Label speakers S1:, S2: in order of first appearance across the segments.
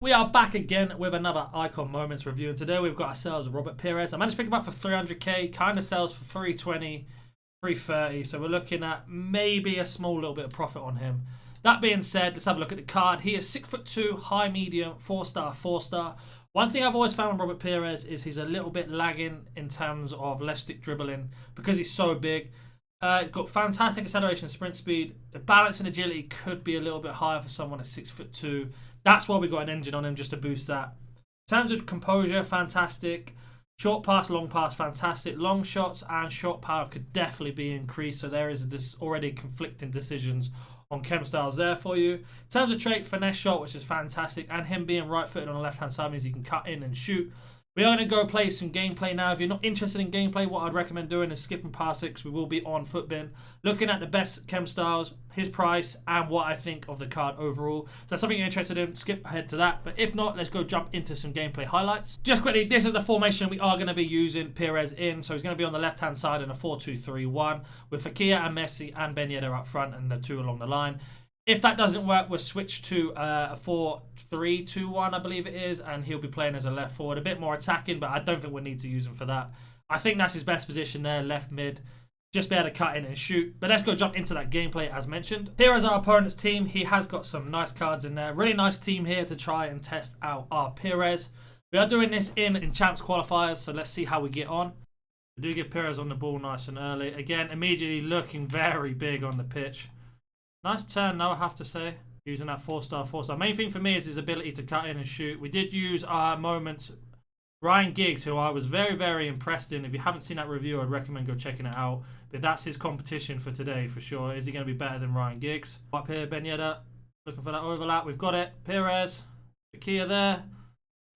S1: We are back again with another Icon Moments review, and today we've got ourselves Robert Pires. I managed to pick him up for 300k, kind of sells for 320, 330, so we're looking at maybe a small little bit of profit on him. That being said, let's have a look at the card. He is 6'2", high medium, 4-star, 4-star. One thing I've always found with Robert Pires is he's a little bit lagging in terms of left stick dribbling because he's so big. Got fantastic acceleration, sprint speed. The balance and agility could be a little bit higher for someone at 6'2". That's why we got an engine on him, just to boost that. In terms of composure, fantastic. Short pass, long pass, fantastic. Long shots and shot power could definitely be increased. So there is already conflicting decisions on chem styles there for you. In terms of trait, finesse shot, which is fantastic. And him being right-footed on the left-hand side means he can cut in and shoot. We are going to go play some gameplay now. If you're not interested in gameplay, what I'd recommend doing is skipping past it because we will be on Footbin, looking at the best chem styles, his price, and what I think of the card overall. So that's something you're interested in, skip ahead to that. But if not, let's go jump into some gameplay highlights. Just quickly, this is the formation we are going to be using Pires in. So he's going to be on the left-hand side in a 4-2-3-1 with Fakir and Messi and Ben Yedder up front and the two along the line. If that doesn't work, we'll switch to a 4-3-2-1, I believe it is, and he'll be playing as a left forward. A bit more attacking, but I don't think we'll need to use him for that. I think that's his best position there, left mid. Just be able to cut in and shoot. But let's go jump into that gameplay as mentioned. Here is our opponent's team. He has got some nice cards in there. Really nice team here to try and test out our Pires. We are doing this in Champs qualifiers, so let's see how we get on. We do get Pires on the ball nice and early. Again, immediately looking very big on the pitch. Nice turn, though, I have to say, using that 4-star, 4-star. Main thing for me is his ability to cut in and shoot. We did use our moments Ryan Giggs, who I was very, very impressed in. If you haven't seen that review, I'd recommend go checking it out. But that's his competition for today, for sure. Is he going to be better than Ryan Giggs? Up here, Ben Yedder, looking for that overlap. We've got it. Pires, Kia there.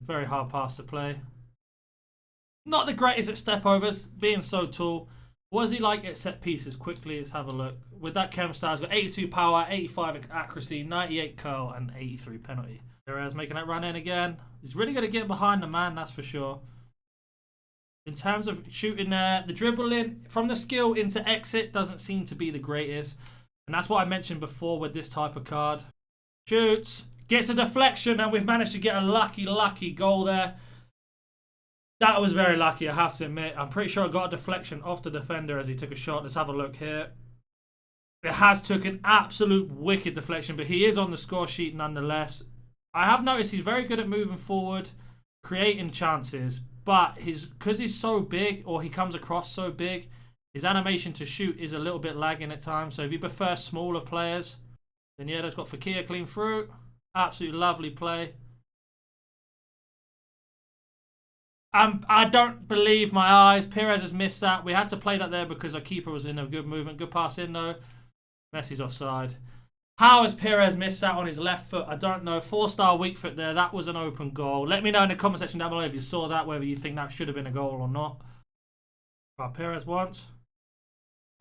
S1: Very hard pass to play. Not the greatest at step overs, being so tall. What is he like at set pieces? Quickly, let's have a look. With that chem style, he's got 82 power, 85 accuracy, 98 curl, and 83 penalty. Pires making that run in again. He's really going to get behind the man, that's for sure. In terms of shooting there, the dribbling from the skill into exit doesn't seem to be the greatest. And that's what I mentioned before with this type of card. Shoots, gets a deflection, and we've managed to get a lucky goal there. That was very lucky, I have to admit. I'm pretty sure I got a deflection off the defender as he took a shot. Let's have a look here. It has took an absolute wicked deflection, but he is on the score sheet nonetheless. I have noticed he's very good at moving forward, creating chances, but because he's so big, or he comes across so big, his animation to shoot is a little bit lagging at times. So if you prefer smaller players, then yeah, that's got Fakir clean through. Absolutely lovely play. I don't believe my eyes. Pires has missed that. We had to play that there because our keeper was in a good movement. Good pass in though. Messi's offside. How has Pires missed that on his left foot? I don't know. 4-star weak foot there. That was an open goal. Let me know in the comment section down below if you saw that, whether you think that should have been a goal or not. Right, Pires once.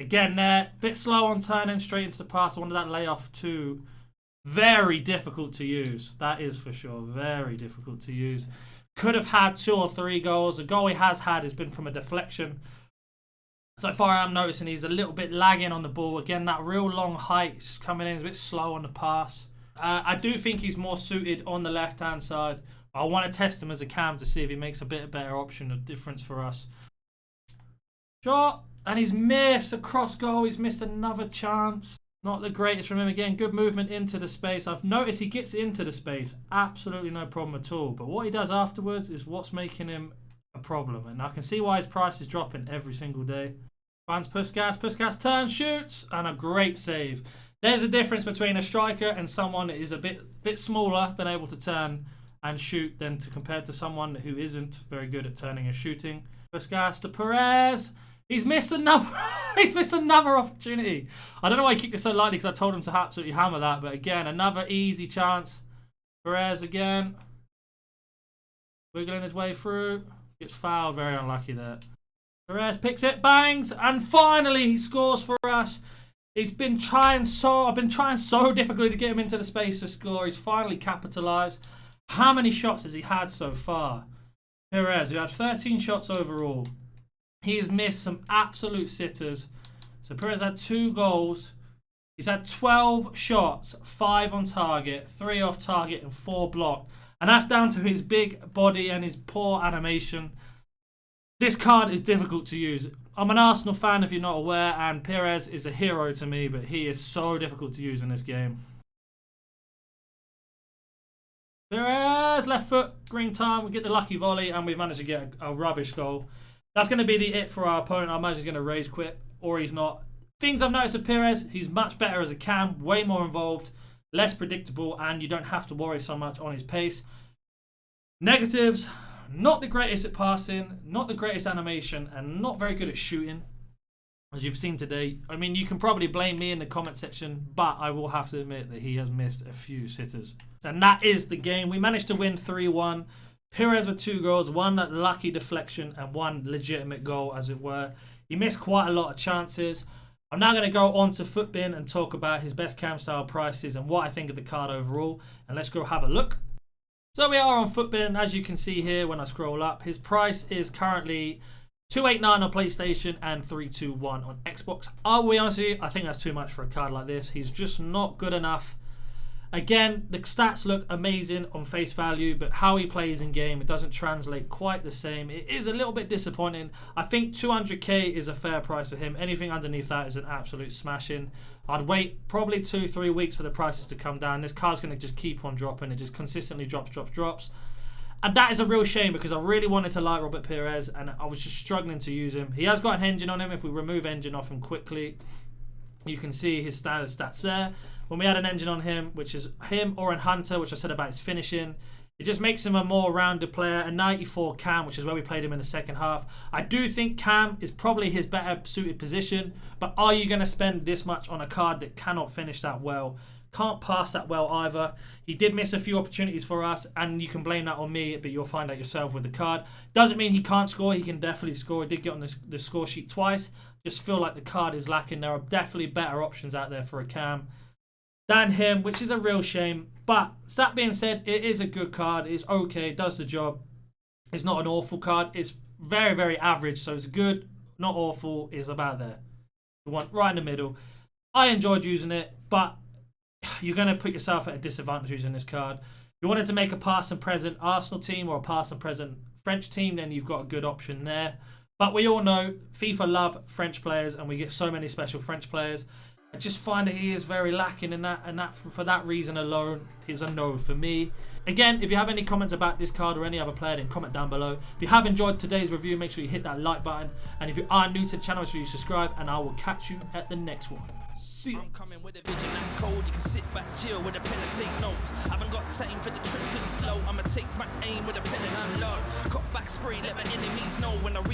S1: Again there. Bit slow on turning straight into the pass. I wanted that layoff too. Very difficult to use. That is for sure. Very difficult to use. Could have had 2 or 3 goals. The goal he has had has been from a deflection. So far I'm noticing he's a little bit lagging on the ball. Again, that real long height is coming in. He's a bit slow on the pass. I do think he's more suited on the left-hand side. I want to test him as a cam to see if he makes a bit better option of difference for us. Shot. And he's missed a cross goal. He's missed another chance. Not the greatest from him. Again, good movement into the space. I've noticed he gets into the space. Absolutely no problem at all. But what he does afterwards is what's making him a problem. And I can see why his price is dropping every single day. Finds Puskas. Puskas turns, shoots, and a great save. There's a difference between a striker and someone that is a bit smaller, been able to turn and shoot, than compared to someone who isn't very good at turning and shooting. Puskas to Pires. He's missed another. He's missed another opportunity. I don't know why he kicked it so lightly because I told him to absolutely hammer that. But again, another easy chance. Pires again. Wiggling his way through. Gets fouled. Very unlucky there. Pires picks it, bangs, and finally he scores for us. I've been trying so difficultly to get him into the space to score. He's finally capitalised. How many shots has he had so far? Pires, we had 13 shots overall. He has missed some absolute sitters. So Pires had 2 goals. He's had 12 shots, 5 on target, 3 off target, and 4 blocked. And that's down to his big body and his poor animation. This card is difficult to use. I'm an Arsenal fan if you're not aware, and Pires is a hero to me, but he is so difficult to use in this game. Pires, left foot, green time, we get the lucky volley, and we've managed to get a rubbish goal. That's going to be the it for our opponent. I imagine he's going to rage quit, or he's not. Things I've noticed with Pires, he's much better as a cam, way more involved, less predictable, and you don't have to worry so much on his pace. Negatives, not the greatest at passing, not the greatest animation, and not very good at shooting, as you've seen today. I mean, you can probably blame me in the comment section, but I will have to admit that he has missed a few sitters. And that is the game. We managed to win 3-1. Pires with 2 goals, 1 lucky deflection, and 1 legitimate goal, as it were. He missed quite a lot of chances. I'm now going to go on to Footbin and talk about his best cam style prices and what I think of the card overall. And let's go have a look. So we are on Footbin. As you can see here when I scroll up, his price is currently $289 on PlayStation and $321 on Xbox. I'll be honest with you, I think that's too much for a card like this. He's just not good enough. Again, the stats look amazing on face value, but how he plays in game, it doesn't translate quite the same. It is a little bit disappointing. I think 200k is a fair price for him. Anything underneath that is an absolute smashing. I'd wait probably 2-3 weeks for the prices to come down. This card's going to just keep on dropping. It just consistently drops. And that is a real shame because I really wanted to like Robert Pires and I was just struggling to use him. He has got an engine on him. If we remove engine off him quickly, you can see his standard stats there. When we had an engine on him, which is him or in Hunter, which I said about his finishing, it just makes him a more rounded player. A 94 cam, which is where we played him in the second half. I do think cam is probably his better suited position, but are you going to spend this much on a card that cannot finish that well? Can't pass that well either. He did miss a few opportunities for us, and you can blame that on me, but you'll find out yourself with the card. Doesn't mean he can't score. He can definitely score. He did get on the score sheet twice. Just feel like the card is lacking. There are definitely better options out there for a cam than him, which is a real shame. But that being said, it is a good card. It's okay. It does the job. It's not an awful card. It's very, very average. So it's good, not awful. It's about there. The one right in the middle. I enjoyed using it, but you're going to put yourself at a disadvantage using this card. If you wanted to make a past and present Arsenal team or a past and present French team, then you've got a good option there. But we all know FIFA love French players, and we get so many special French players. I just find that he is very lacking in that, and that for that reason alone is a no for me. Again, if you have any comments about this card or any other player, then comment down below. If you have enjoyed today's review, make sure you hit that like button. And if you are new to the channel, make sure you subscribe, and I will catch you at the next one. See you. I'm coming with a vision that's cold. You can sit back, chill with a pen and take notes. I haven't got time for the tripping flow. I'ma take my aim with a pen and unload. Cut back spray, let my enemies know when I reach.